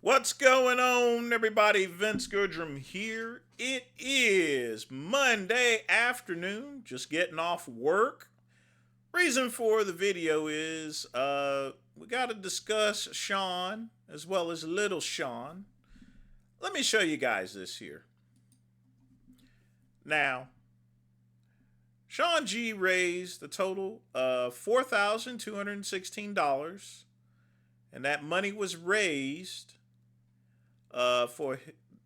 What's going on, everybody? Vince Goodrum here. It is Monday afternoon, just getting off work. Reason for the video is we got to discuss Sean as well as Little Sean. Let me show you guys this here. Now, Sean G raised a total of $4,216, and that money was raised for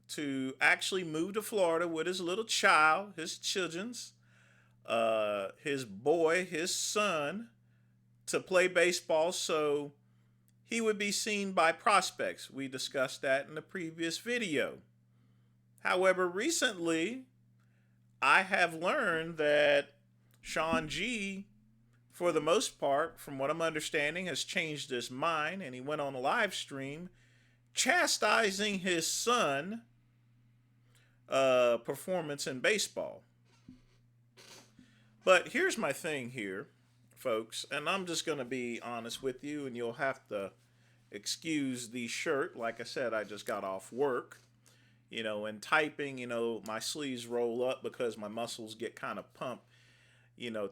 to actually move to Florida with his little child, his children's, his boy, his son, to play baseball so he would be seen by prospects. We discussed that in the previous video. However, recently, I have learned that Sean G, for the most part, from what I'm understanding, has changed his mind, and he went on a live stream chastising his son performance in baseball. But here's my thing here, folks, and I'm just going to be honest with you, and you'll have to excuse the shirt. Like I said, I just got off work. And typing, my sleeves roll up because my muscles get kind of pumped,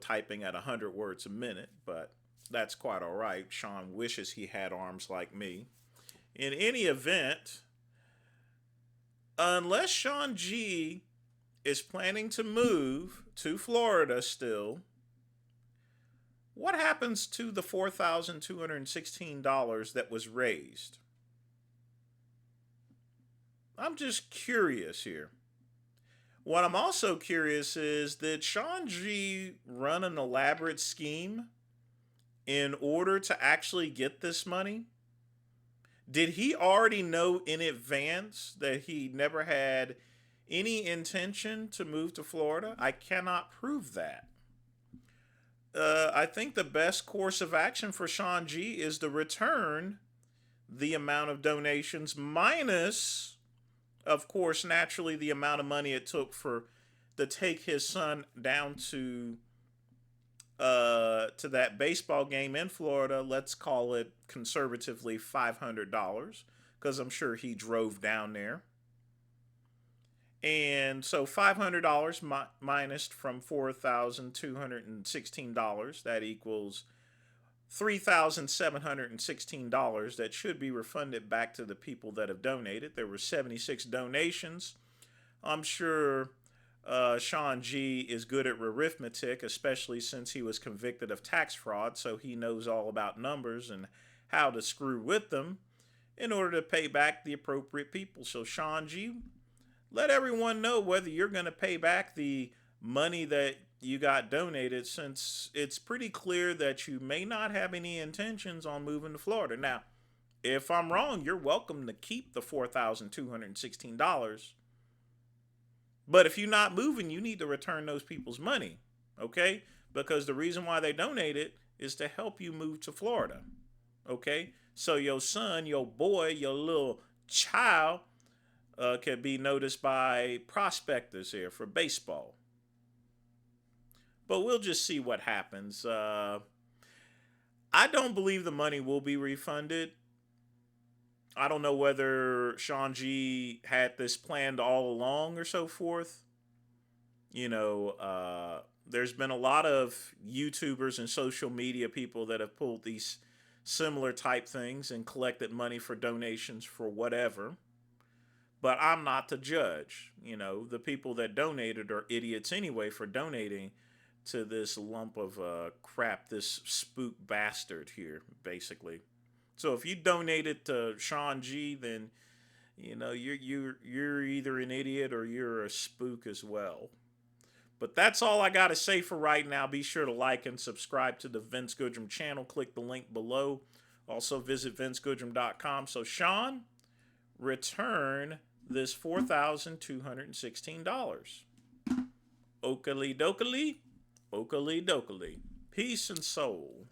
typing at 100 words a minute. But that's quite all right. Sean wishes he had arms like me. In any event, unless Sean G is planning to move to Florida still, what happens to the $4,216 that was raised? I'm just curious here. What I'm also curious is, did Sean G run an elaborate scheme in order to actually get this money? Did he already know in advance that he never had any intention to move to Florida? I cannot prove that. I think the best course of action for Sean G is to return the amount of donations minus, of course, naturally, the amount of money it took to take his son down to that baseball game in Florida. Let's call it conservatively $500, because I'm sure he drove down there. And so $500 minus from $4,216, that equals $3,716 that should be refunded back to the people that have donated. There were 76 donations. I'm sure Sean G is good at arithmetic, especially since he was convicted of tax fraud, so he knows all about numbers and how to screw with them in order to pay back the appropriate people. So Sean G, let everyone know whether you're going to pay back the money that you got donated, since it's pretty clear that you may not have any intentions on moving to Florida. Now, if I'm wrong, you're welcome to keep the $4,216. But if you're not moving, you need to return those people's money, okay? Because the reason why they donated is to help you move to Florida, okay? So your son, your boy, your little child can be noticed by prospectors here for baseball. But we'll just see what happens. I don't believe the money will be refunded. I don't know whether Sean G had this planned all along or so forth. There's been a lot of YouTubers and social media people that have pulled these similar type things and collected money for donations for whatever. But I'm not the judge. The people that donated are idiots anyway for donating to this lump of crap, this spook bastard here, basically. So if you donated to Sean G, then you're either an idiot or you're a spook as well. But that's all I got to say for right now. Be sure to like and subscribe to the Vince Goodrum channel. Click the link below. Also visit vincegoodrum.com. So Sean, return this $4,216. Oakley dokley, oakley dokley. Peace and soul.